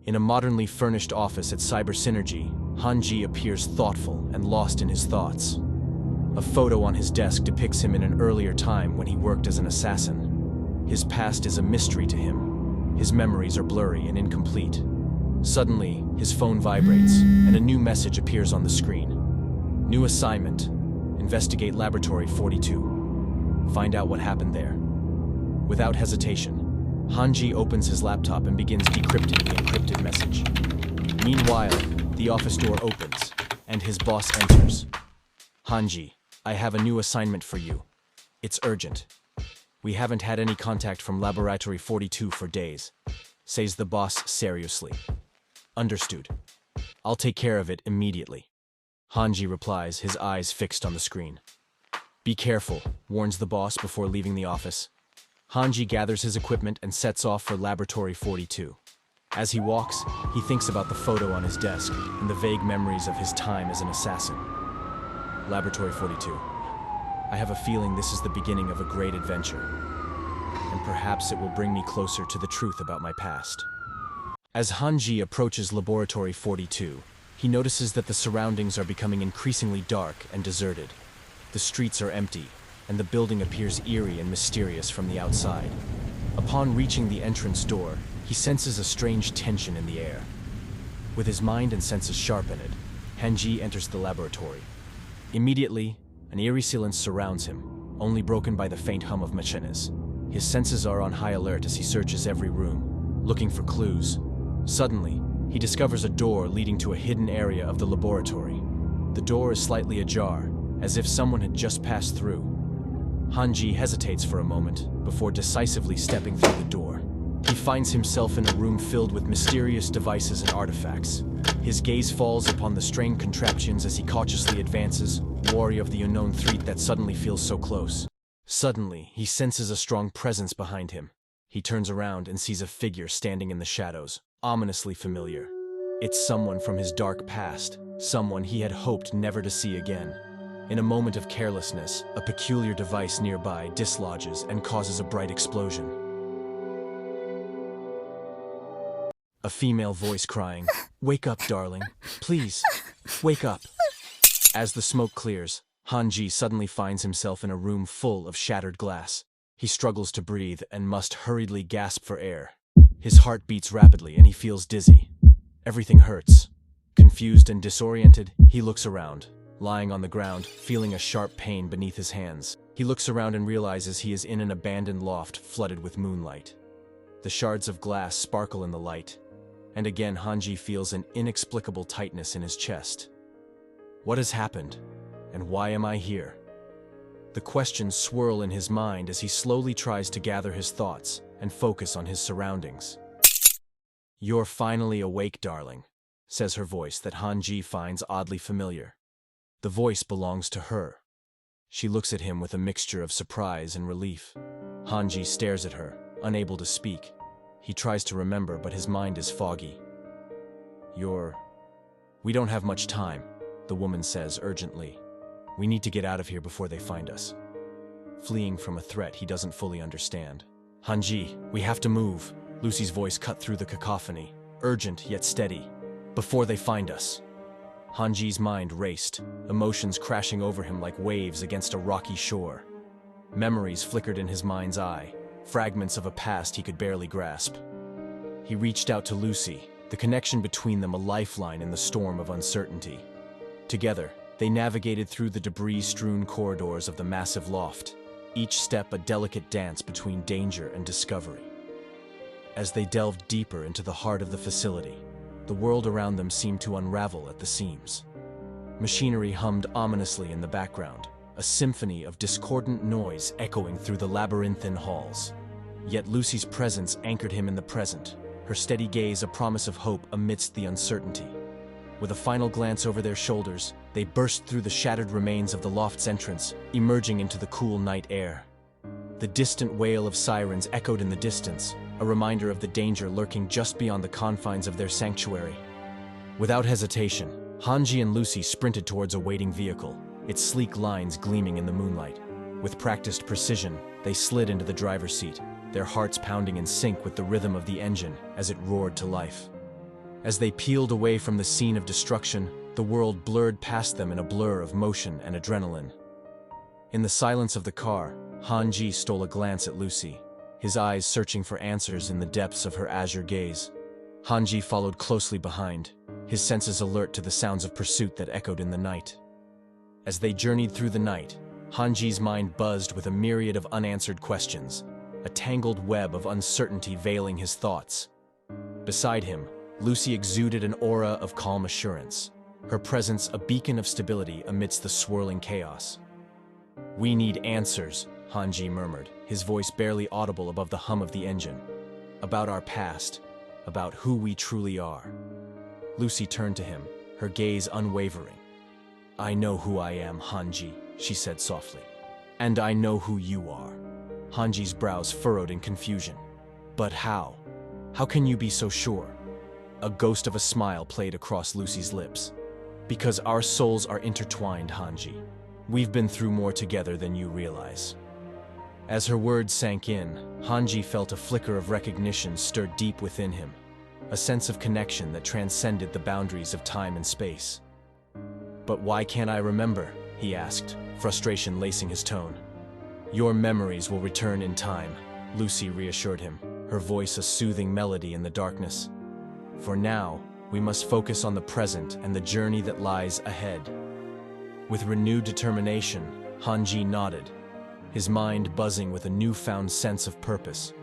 In a modernly furnished office at Cyber Synergy, Hanji appears thoughtful and lost in his thoughts. A photo on his desk depicts him in an earlier time when he worked as an assassin. His past is a mystery to him. His memories are blurry and incomplete. Suddenly, his phone vibrates, and a new message appears on the screen. New assignment. Investigate Laboratory 42. Find out what happened there. Without hesitation, Hanji opens his laptop and begins decrypting the encrypted message. Meanwhile, the office door opens, and his boss enters. Hanji, I have a new assignment for you. It's urgent. We haven't had any contact from Laboratory 42 for days, says the boss seriously. Understood. I'll take care of it immediately. Hanji replies, his eyes fixed on the screen. Be careful, warns the boss before leaving the office. Hanji gathers his equipment and sets off for Laboratory 42. As he walks, he thinks about the photo on his desk and the vague memories of his time as an assassin. Laboratory 42. I have a feeling this is the beginning of a great adventure, and perhaps it will bring me closer to the truth about my past. As Hanji approaches Laboratory 42, he notices that the surroundings are becoming increasingly dark and deserted. The streets are empty, and the building appears eerie and mysterious from the outside. Upon reaching the entrance door, he senses a strange tension in the air. With his mind and senses sharpened, Hanji enters the laboratory. Immediately, an eerie silence surrounds him, only broken by the faint hum of machines. His senses are on high alert as he searches every room, looking for clues. Suddenly, he discovers a door leading to a hidden area of the laboratory. The door is slightly ajar, as if someone had just passed through. Hanji hesitates for a moment before decisively stepping through the door. He finds himself in a room filled with mysterious devices and artifacts. His gaze falls upon the strange contraptions as he cautiously advances, wary of the unknown threat that suddenly feels so close. Suddenly, he senses a strong presence behind him. He turns around and sees a figure standing in the shadows, ominously familiar. It's someone from his dark past, someone he had hoped never to see again. In a moment of carelessness, a peculiar device nearby dislodges and causes a bright explosion. A female voice crying, "Wake up, darling. Please, wake up." As the smoke clears, Hanji suddenly finds himself in a room full of shattered glass. He struggles to breathe and must hurriedly gasp for air. His heart beats rapidly and he feels dizzy. Everything hurts. Confused and disoriented, he looks around. Lying on the ground, feeling a sharp pain beneath his hands. He looks around and realizes he is in an abandoned loft flooded with moonlight. The shards of glass sparkle in the light, and again Hanji feels an inexplicable tightness in his chest. What has happened, and why am I here? The questions swirl in his mind as he slowly tries to gather his thoughts and focus on his surroundings. "You're finally awake, darling," says her voice that Hanji finds oddly familiar. The voice belongs to her. She looks at him with a mixture of surprise and relief. Hanji stares at her, unable to speak. He tries to remember, but his mind is foggy. We don't have much time," the woman says urgently. "We need to get out of here before they find us." Fleeing from a threat he doesn't fully understand. "Hanji, we have to move," Lucy's voice cut through the cacophony, urgent yet steady. "Before they find us." Hanji's mind raced, emotions crashing over him like waves against a rocky shore. Memories flickered in his mind's eye, fragments of a past he could barely grasp. He reached out to Lucy, the connection between them a lifeline in the storm of uncertainty. Together, they navigated through the debris-strewn corridors of the massive loft, each step a delicate dance between danger and discovery. As they delved deeper into the heart of the facility, the world around them seemed to unravel at the seams. Machinery hummed ominously in the background, a symphony of discordant noise echoing through the labyrinthine halls. Yet Lucy's presence anchored him in the present, her steady gaze a promise of hope amidst the uncertainty. With a final glance over their shoulders, they burst through the shattered remains of the loft's entrance, emerging into the cool night air. The distant wail of sirens echoed in the distance, a reminder of the danger lurking just beyond the confines of their sanctuary. Without hesitation, Hanji and Lucy sprinted towards a waiting vehicle, its sleek lines gleaming in the moonlight. With practiced precision, they slid into the driver's seat, their hearts pounding in sync with the rhythm of the engine as it roared to life. As they peeled away from the scene of destruction, the world blurred past them in a blur of motion and adrenaline. In the silence of the car, Hanji stole a glance at Lucy, his eyes searching for answers in the depths of her azure gaze. Hanji followed closely behind, his senses alert to the sounds of pursuit that echoed in the night. As they journeyed through the night, Hanji's mind buzzed with a myriad of unanswered questions, a tangled web of uncertainty veiling his thoughts. Beside him, Lucy exuded an aura of calm assurance, her presence a beacon of stability amidst the swirling chaos. "We need answers," Hanji murmured, his voice barely audible above the hum of the engine. "About our past, about who we truly are." Lucy turned to him, her gaze unwavering. "I know who I am, Hanji," she said softly. "And I know who you are." Hanji's brows furrowed in confusion. "But how? How can you be so sure?" A ghost of a smile played across Lucy's lips. "Because our souls are intertwined, Hanji. We've been through more together than you realize." As her words sank in, Hanji felt a flicker of recognition stir deep within him, a sense of connection that transcended the boundaries of time and space. "But why can't I remember?" he asked, frustration lacing his tone. "Your memories will return in time," Lucy reassured him, her voice a soothing melody in the darkness. "For now, we must focus on the present and the journey that lies ahead." With renewed determination, Hanji nodded, his mind buzzing with a newfound sense of purpose.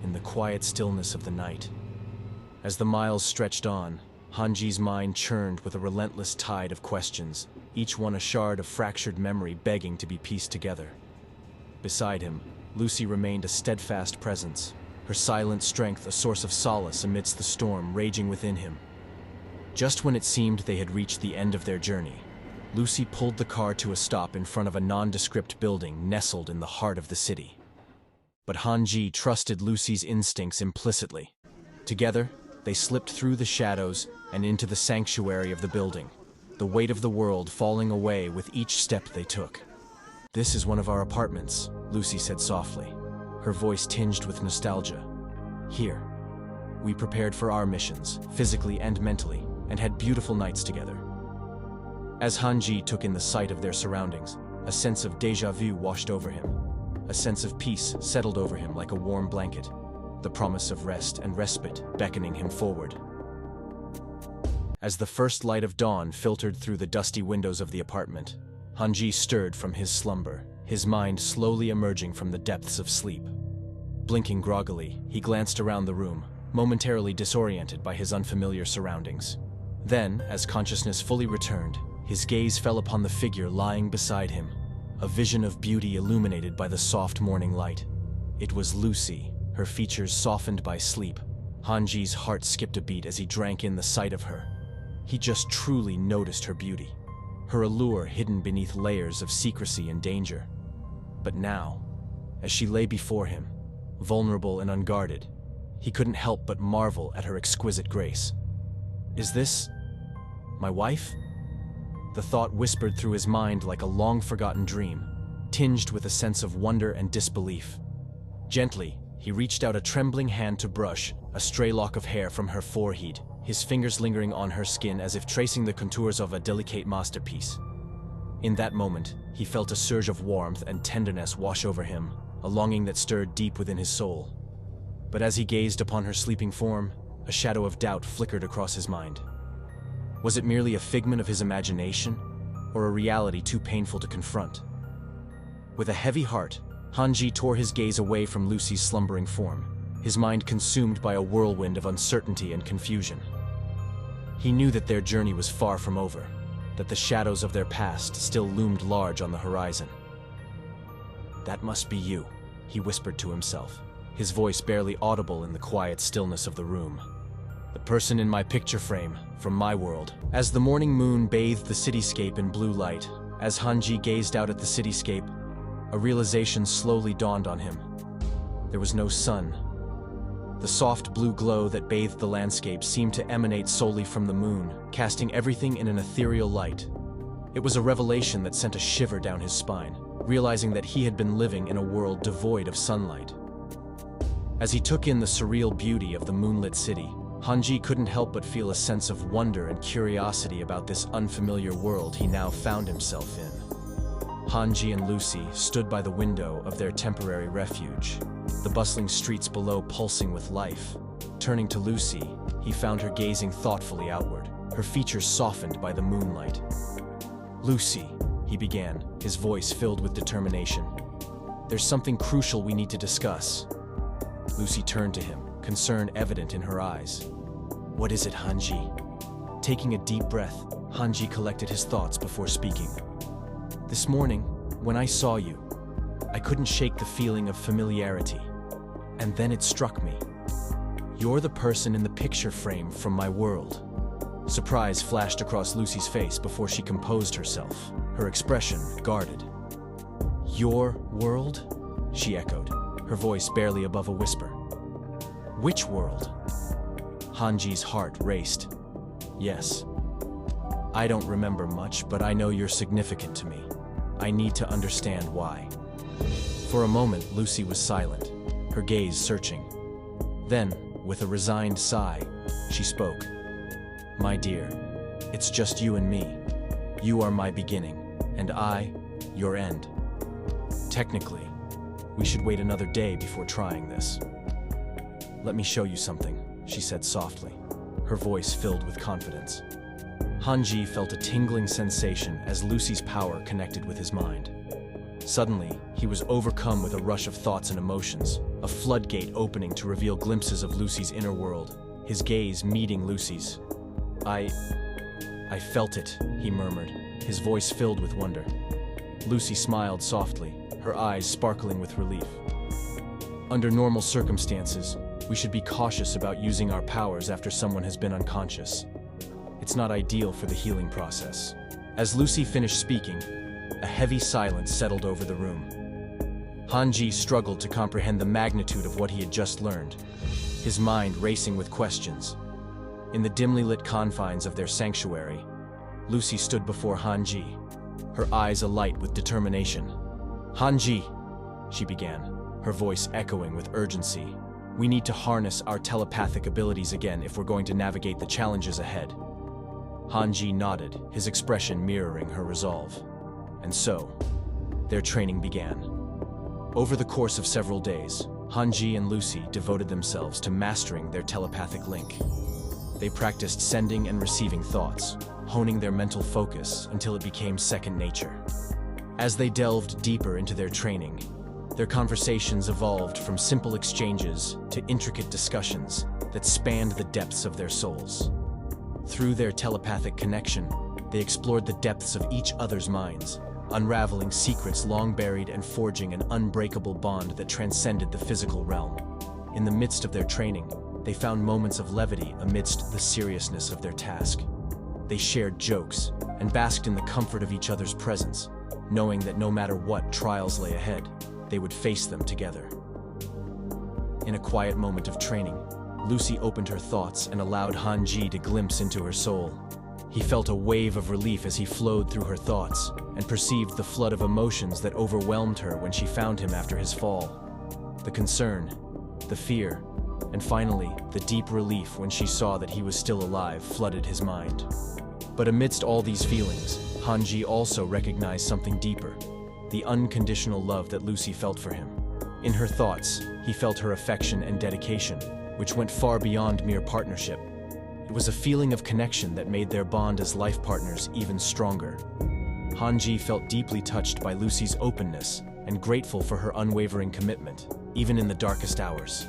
In the quiet stillness of the night, as the miles stretched on, Hanji's mind churned with a relentless tide of questions, each one a shard of fractured memory begging to be pieced together. Beside him, Lucy remained a steadfast presence, her silent strength a source of solace amidst the storm raging within him. Just when it seemed they had reached the end of their journey, Lucy pulled the car to a stop in front of a nondescript building nestled in the heart of the city. But Hanji trusted Lucy's instincts implicitly. Together, they slipped through the shadows and into the sanctuary of the building, the weight of the world falling away with each step they took. "This is one of our apartments," Lucy said softly, her voice tinged with nostalgia. "Here, we prepared for our missions, physically and mentally, and had beautiful nights together." As Hanji took in the sight of their surroundings, a sense of déjà vu washed over him. A sense of peace settled over him like a warm blanket, the promise of rest and respite beckoning him forward. As the first light of dawn filtered through the dusty windows of the apartment, Hanji stirred from his slumber, his mind slowly emerging from the depths of sleep. Blinking groggily, he glanced around the room, momentarily disoriented by his unfamiliar surroundings. Then, as consciousness fully returned, his gaze fell upon the figure lying beside him, a vision of beauty illuminated by the soft morning light. It was Lucy, her features softened by sleep. Hanji's heart skipped a beat as he drank in the sight of her. He just truly noticed her beauty, her allure hidden beneath layers of secrecy and danger. But now, as she lay before him, vulnerable and unguarded, he couldn't help but marvel at her exquisite grace. "Is this my wife?" The thought whispered through his mind like a long-forgotten dream, tinged with a sense of wonder and disbelief. Gently, he reached out a trembling hand to brush a stray lock of hair from her forehead, his fingers lingering on her skin as if tracing the contours of a delicate masterpiece. In that moment, he felt a surge of warmth and tenderness wash over him, a longing that stirred deep within his soul. But as he gazed upon her sleeping form, a shadow of doubt flickered across his mind. Was it merely a figment of his imagination, or a reality too painful to confront? With a heavy heart, Hanji tore his gaze away from Lucy's slumbering form, his mind consumed by a whirlwind of uncertainty and confusion. He knew that their journey was far from over, that the shadows of their past still loomed large on the horizon. "That must be you," he whispered to himself, his voice barely audible in the quiet stillness of the room. "The person in my picture frame, from my world." As the morning moon bathed the cityscape in blue light, as Hanji gazed out at the cityscape, a realization slowly dawned on him. There was no sun. The soft blue glow that bathed the landscape seemed to emanate solely from the moon, casting everything in an ethereal light. It was a revelation that sent a shiver down his spine, realizing that he had been living in a world devoid of sunlight. As he took in the surreal beauty of the moonlit city, Hanji couldn't help but feel a sense of wonder and curiosity about this unfamiliar world he now found himself in. Hanji and Lucy stood by the window of their temporary refuge, the bustling streets below pulsing with life. Turning to Lucy, he found her gazing thoughtfully outward, her features softened by the moonlight. "Lucy," he began, his voice filled with determination. "There's something crucial we need to discuss." Lucy turned to him, concern evident in her eyes. "What is it, Hanji?" Taking a deep breath, Hanji collected his thoughts before speaking. "This morning, when I saw you, I couldn't shake the feeling of familiarity. And then it struck me. You're the person in the picture frame from my world." Surprise flashed across Lucy's face before she composed herself, her expression guarded. "Your world?" she echoed, her voice barely above a whisper. "Which world?" Hanji's heart raced. "Yes. I don't remember much, but I know you're significant to me. I need to understand why." For a moment, Lucy was silent, her gaze searching. Then, with a resigned sigh, she spoke. "My dear, it's just you and me. You are my beginning, and I, your end. Technically, we should wait another day before trying this." "Let me show you something," she said softly, her voice filled with confidence. Hanji felt a tingling sensation as Lucy's power connected with his mind. Suddenly, he was overcome with a rush of thoughts and emotions, a floodgate opening to reveal glimpses of Lucy's inner world, his gaze meeting Lucy's. I felt it," he murmured, his voice filled with wonder. Lucy smiled softly, her eyes sparkling with relief. "Under normal circumstances, we should be cautious about using our powers after someone has been unconscious. It's not ideal for the healing process." As Lucy finished speaking, a heavy silence settled over the room. Hanji struggled to comprehend the magnitude of what he had just learned, his mind racing with questions. In the dimly lit confines of their sanctuary, Lucy stood before Hanji, her eyes alight with determination. "Hanji," she began, her voice echoing with urgency. "We need to harness our telepathic abilities again if we're going to navigate the challenges ahead." Hanji nodded, his expression mirroring her resolve. And so, their training began. Over the course of several days, Hanji and Lucy devoted themselves to mastering their telepathic link. They practiced sending and receiving thoughts, honing their mental focus until it became second nature. As they delved deeper into their training, their conversations evolved from simple exchanges to intricate discussions that spanned the depths of their souls. Through their telepathic connection, they explored the depths of each other's minds, unraveling secrets long buried and forging an unbreakable bond that transcended the physical realm. In the midst of their training, they found moments of levity amidst the seriousness of their task. They shared jokes and basked in the comfort of each other's presence, knowing that no matter what trials lay ahead, they would face them together. In a quiet moment of training, Lucy opened her thoughts and allowed Hanji to glimpse into her soul. He felt a wave of relief as he flowed through her thoughts and perceived the flood of emotions that overwhelmed her when she found him after his fall. The concern, the fear, and finally, the deep relief when she saw that he was still alive flooded his mind. But amidst all these feelings, Hanji also recognized something deeper, the unconditional love that Lucy felt for him. In her thoughts, he felt her affection and dedication, which went far beyond mere partnership. It was a feeling of connection that made their bond as life partners even stronger. Hanji felt deeply touched by Lucy's openness and grateful for her unwavering commitment, even in the darkest hours.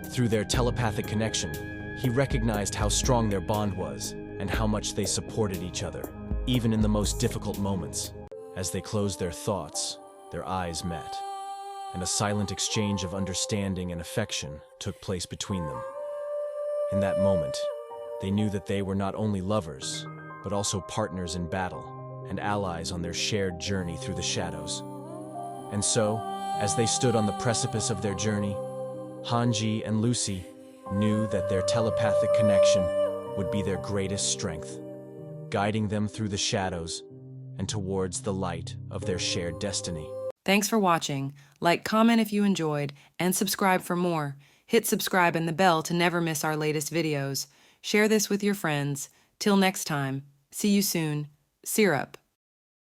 Through their telepathic connection, he recognized how strong their bond was and how much they supported each other, even in the most difficult moments. As they closed their thoughts, their eyes met, and a silent exchange of understanding and affection took place between them. In that moment, they knew that they were not only lovers, but also partners in battle and allies on their shared journey through the shadows. And so, as they stood on the precipice of their journey, Hanji and Lucy knew that their telepathic connection would be their greatest strength, guiding them through the shadows and towards the light of their shared destiny. Thanks for watching. Like, comment if you enjoyed, and subscribe for more. Hit subscribe and the bell to never miss our latest videos. Share this with your friends. Till next time, see you soon. Syrup.